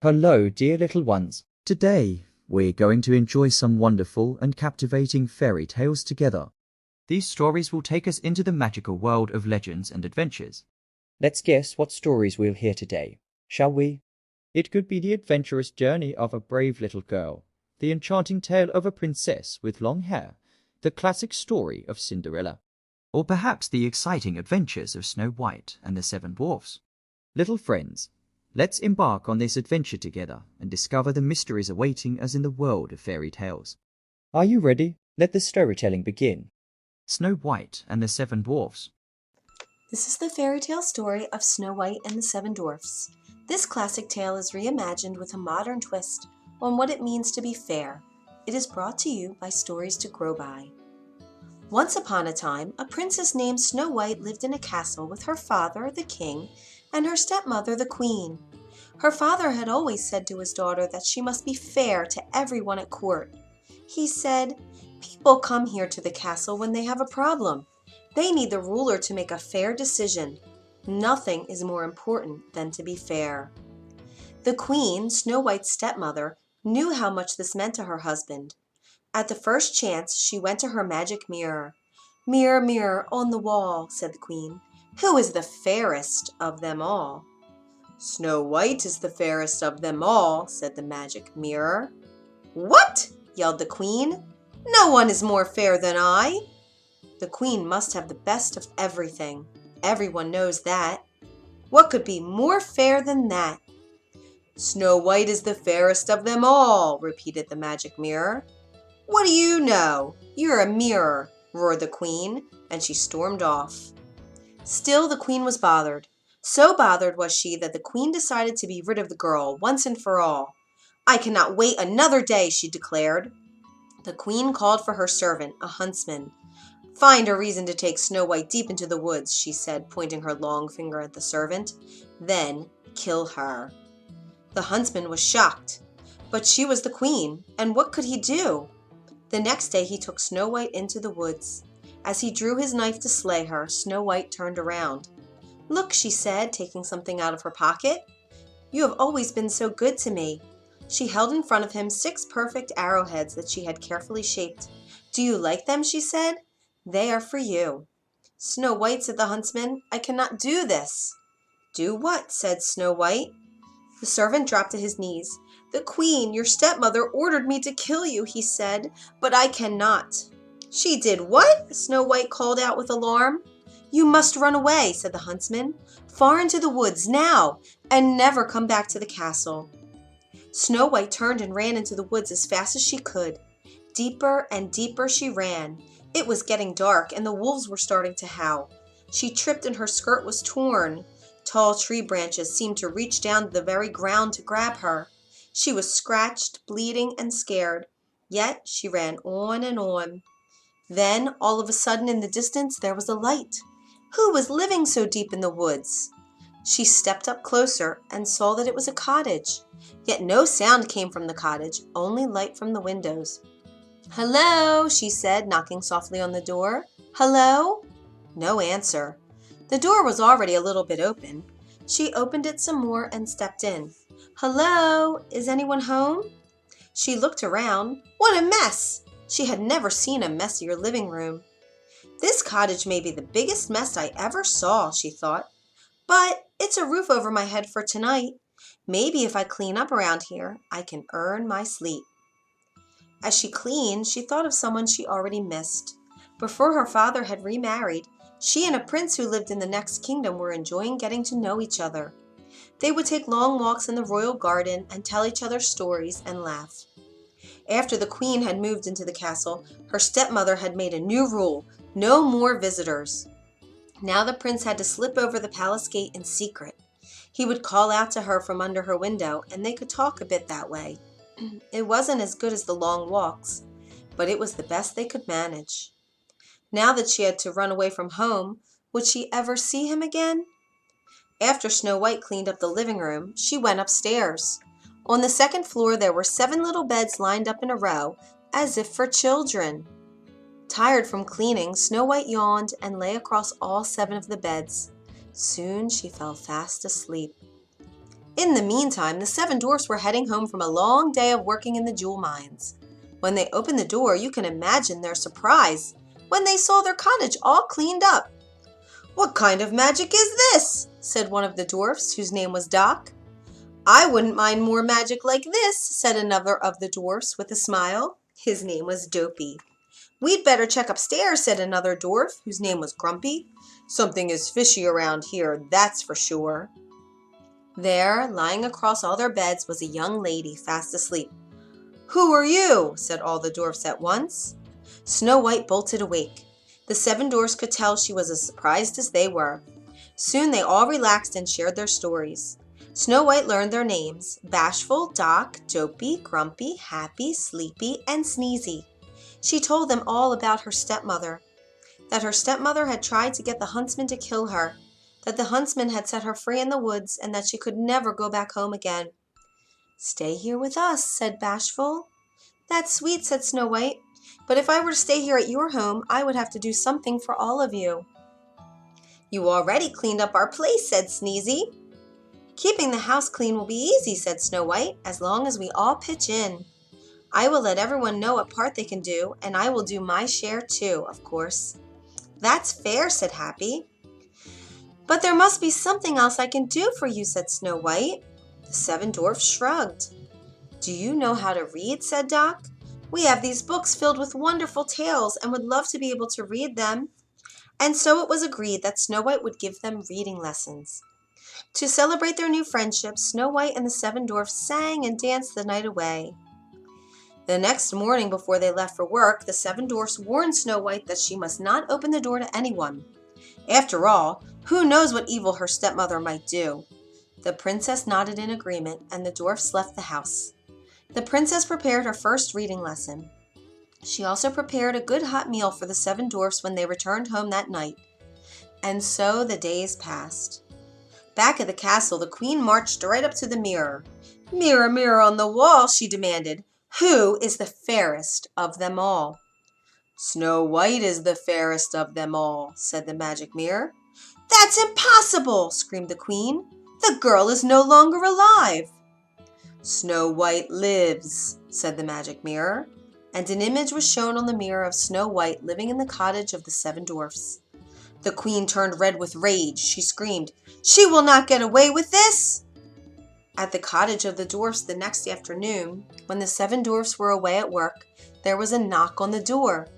Hello, dear little ones. Today, we're going to enjoy some wonderful and captivating fairy tales together. These stories will take us into the magical world of legends and adventures. Let's guess what stories we'll hear today, shall we? It could be the adventurous journey of a brave little girl, the enchanting tale of a princess with long hair, the classic story of Cinderella, or perhaps the exciting adventures of Snow White and the 7 Dwarfs. Little friends, let's embark on this adventure together and discover the mysteries awaiting us in the world of fairy tales. Are you ready? Let the storytelling begin. Snow White and the 7 Dwarfs. This is the fairy tale story of Snow White and the 7 Dwarfs. This classic tale is reimagined with a modern twist on what it means to be fair. It is brought to you by Stories to Grow By. Once upon a time, a princess named Snow White lived in a castle with her father, the king, and her stepmother, the queen. Her father had always said to his daughter that she must be fair to everyone at court. He said, "People come here to the castle when they have a problem. They need the ruler to make a fair decision. Nothing is more important than to be fair." The queen, Snow White's stepmother, knew how much this meant to her husband. At the first chance, she went to her magic mirror. "Mirror, mirror on the wall," said the queen, "who is the fairest of them all?" "Snow White is the fairest of them all," said the magic mirror. "What?" yelled the queen. "No one is more fair than I." The queen must have the best of everything. Everyone knows that. What could be more fair than that? "Snow White is the fairest of them all," repeated the magic mirror. "What do you know? You're a mirror," roared the queen, and she stormed off. Still, the queen was bothered. So bothered was she that the queen decided to be rid of the girl once and for all. "I cannot wait another day," she declared. The queen called for her servant, a huntsman. "Find a reason to take Snow White deep into the woods," she said, pointing her long finger at the servant. "Then kill her." The huntsman was shocked. But she was the queen, and what could he do? The next day he took Snow White into the woods. As he drew his knife to slay her, Snow White turned around. "Look," she said, taking something out of her pocket. "You have always been so good to me." She held in front of him 6 perfect arrowheads that she had carefully shaped. "Do you like them?" she said. "They are for you." "Snow White," said the huntsman, "I cannot do this." "Do what?" said Snow White. The servant dropped to his knees. "The queen, your stepmother, ordered me to kill you," he said, "but I cannot." "She did what?" Snow White called out with alarm. "You must run away," said the huntsman, "far into the woods now, and never come back to the castle." Snow White turned and ran into the woods as fast as she could. Deeper and deeper she ran. It was getting dark, and the wolves were starting to howl. She tripped and her skirt was torn. Tall tree branches seemed to reach down to the very ground to grab her. She was scratched, bleeding, and scared. Yet she ran on and on. Then, all of a sudden, in the distance, there was a light. Who was living so deep in the woods? She stepped up closer and saw that it was a cottage. Yet no sound came from the cottage, only light from the windows. "Hello," she said, knocking softly on the door. "Hello?" No answer. The door was already a little bit open. She opened it some more and stepped in. "Hello, is anyone home?" She looked around. What a mess! She had never seen a messier living room. "This cottage may be the biggest mess I ever saw," she thought. "But it's a roof over my head for tonight. Maybe if I clean up around here, I can earn my sleep." As she cleaned, she thought of someone she already missed. Before her father had remarried, she and a prince who lived in the next kingdom were enjoying getting to know each other. They would take long walks in the royal garden and tell each other stories and laugh. After the queen had moved into the castle, her stepmother had made a new rule: no more visitors. Now the prince had to slip over the palace gate in secret. He would call out to her from under her window, and they could talk a bit that way. It wasn't as good as the long walks, but it was the best they could manage. Now that she had to run away from home, would she ever see him again? After Snow White cleaned up the living room, she went upstairs. On the 2nd floor there were 7 little beds lined up in a row, as if for children. Tired from cleaning, Snow White yawned and lay across all 7 of the beds. Soon she fell fast asleep. In the meantime, the seven dwarfs were heading home from a long day of working in the jewel mines. When they opened the door, you can imagine their surprise when they saw their cottage all cleaned up. "What kind of magic is this?" said one of the dwarfs, whose name was Doc. "I wouldn't mind more magic like this," said another of the dwarfs with a smile. His name was Dopey. "We'd better check upstairs," said another dwarf, whose name was Grumpy. "Something is fishy around here, that's for sure." There, lying across all their beds, was a young lady fast asleep. "Who are you?" said all the dwarfs at once. Snow White bolted awake. The seven dwarfs could tell she was as surprised as they were. Soon they all relaxed and shared their stories. Snow White learned their names: Bashful, Doc, Dopey, Grumpy, Happy, Sleepy, and Sneezy. She told them all about her stepmother, that her stepmother had tried to get the Huntsman to kill her, that the Huntsman had set her free in the woods, and that she could never go back home again. "Stay here with us," said Bashful. "That's sweet," said Snow White, "but if I were to stay here at your home, I would have to do something for all of you." "You already cleaned up our place," said Sneezy. "Keeping the house clean will be easy," said Snow White, "as long as we all pitch in. I will let everyone know what part they can do, and I will do my share too, of course." "That's fair," said Happy. "But there must be something else I can do for you," said Snow White. The seven dwarfs shrugged. "Do you know how to read?" said Doc. "We have these books filled with wonderful tales and would love to be able to read them." And so it was agreed that Snow White would give them reading lessons. To celebrate their new friendship, Snow White and the seven dwarfs sang and danced the night away. The next morning, before they left for work, the seven dwarfs warned Snow White that she must not open the door to anyone. After all, who knows what evil her stepmother might do? The princess nodded in agreement, and the dwarfs left the house. The princess prepared her first reading lesson. She also prepared a good hot meal for the seven dwarfs when they returned home that night. And so the days passed. Back at the castle, the queen marched right up to the mirror. "Mirror, mirror on the wall," she demanded, "who is the fairest of them all?" "Snow White is the fairest of them all," said the magic mirror. "That's impossible!" screamed the queen. "The girl is no longer alive." "Snow White lives," said the magic mirror, and an image was shown on the mirror of Snow White living in the cottage of the seven dwarfs. The queen turned red with rage. She screamed, "She will not get away with this!" At the cottage of the dwarfs the next afternoon, when the seven dwarfs were away at work, there was a knock on the door.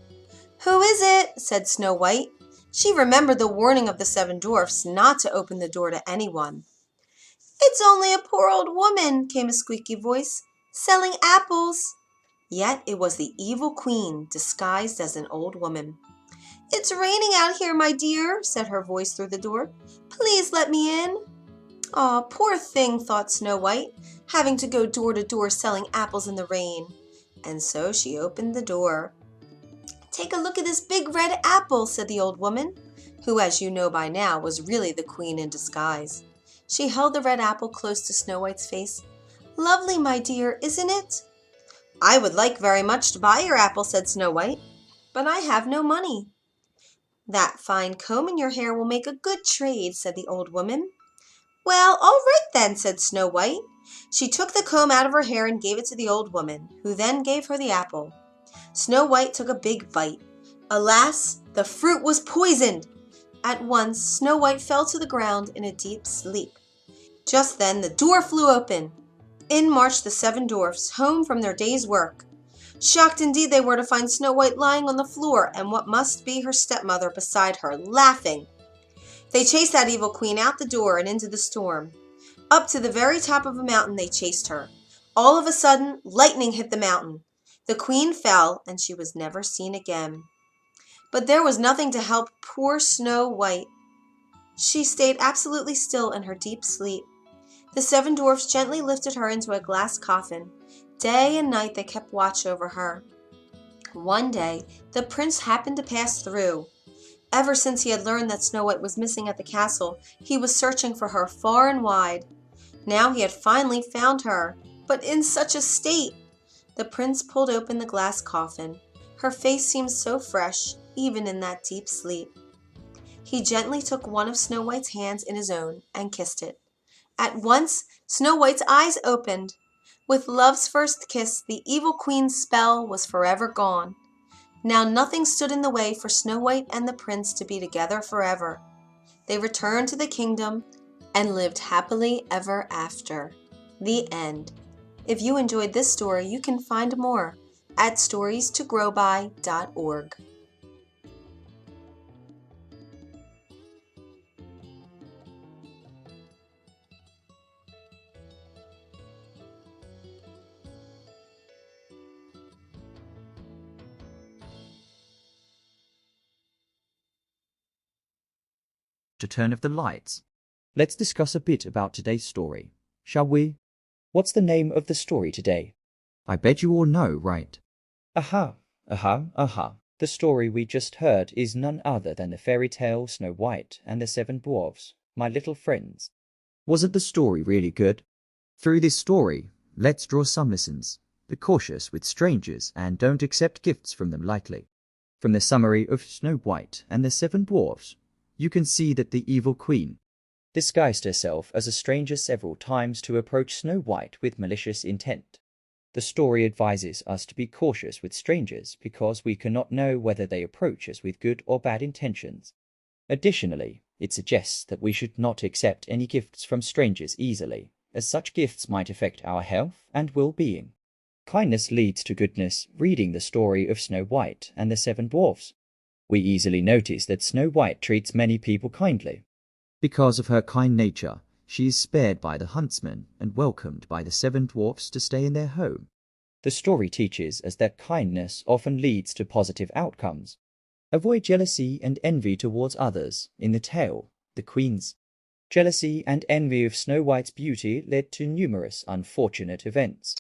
"Who is it?" said Snow White. She remembered the warning of the seven dwarfs not to open the door to anyone. "It's only a poor old woman," came a squeaky voice, "selling apples." Yet it was the evil queen, disguised as an old woman. "It's raining out here, my dear," said her voice through the door. "Please let me in." "Aw, poor thing," thought Snow White, having to go door to door selling apples in the rain. And so she opened the door. "Take a look at this big red apple," said the old woman, who, as you know by now, was really the queen in disguise. She held the red apple close to Snow White's face. "Lovely, my dear, isn't it?" "I would like very much to buy your apple," said Snow White, "but I have no money." "That fine comb in your hair will make a good trade," said the old woman. "Well, all right then," said Snow White. She took the comb out of her hair and gave it to the old woman, who then gave her the apple. Snow White took a big bite. Alas, the fruit was poisoned! At once, Snow White fell to the ground in a deep sleep. Just then, the door flew open. In marched the seven dwarfs, home from their day's work. Shocked indeed they were to find Snow White lying on the floor and what must be her stepmother beside her, laughing. They chased that evil queen out the door and into the storm. Up to the very top of a mountain they chased her. All of a sudden, lightning hit the mountain. The queen fell, and she was never seen again. But there was nothing to help poor Snow White. She stayed absolutely still in her deep sleep. The seven dwarfs gently lifted her into a glass coffin. Day and night they kept watch over her. One day, the prince happened to pass through. Ever since he had learned that Snow White was missing at the castle, he was searching for her far and wide. Now he had finally found her, but in such a state! The prince pulled open the glass coffin. Her face seemed so fresh, even in that deep sleep. He gently took one of Snow White's hands in his own and kissed it. At once Snow White's eyes opened. With love's first kiss, the evil queen's spell was forever gone. Now nothing stood in the way for Snow White and the prince to be together forever. They returned to the kingdom and lived happily ever after. The end. If you enjoyed this story, you can find more at storiestogrowby.org. To turn off the lights. Let's discuss a bit about today's story, shall we? What's the name of the story today? I bet you all know, right? Aha. The story we just heard is none other than the fairy tale Snow White and the Seven Dwarfs, my little friends. Wasn't the story really good? Through this story, let's draw some lessons. Be cautious with strangers and don't accept gifts from them lightly. From the summary of Snow White and the Seven Dwarfs, you can see that the evil queen disguised herself as a stranger several times to approach Snow White with malicious intent. The story advises us to be cautious with strangers because we cannot know whether they approach us with good or bad intentions. Additionally, it suggests that we should not accept any gifts from strangers easily, as such gifts might affect our health and well-being. Kindness leads to goodness. Reading the story of Snow White and the Seven Dwarfs, we easily notice that Snow White treats many people kindly. Because of her kind nature, she is spared by the Huntsman and welcomed by the Seven Dwarfs to stay in their home. The story teaches us that kindness often leads to positive outcomes. Avoid jealousy and envy towards others. In the tale, the queen's jealousy and envy of Snow White's beauty led to numerous unfortunate events.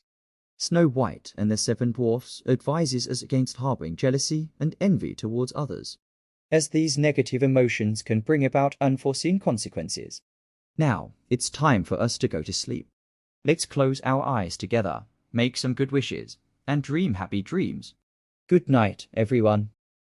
Snow White and the Seven Dwarfs advises us against harboring jealousy and envy towards others, as these negative emotions can bring about unforeseen consequences. Now, it's time for us to go to sleep. Let's close our eyes together, make some good wishes, and dream happy dreams. Good night, everyone.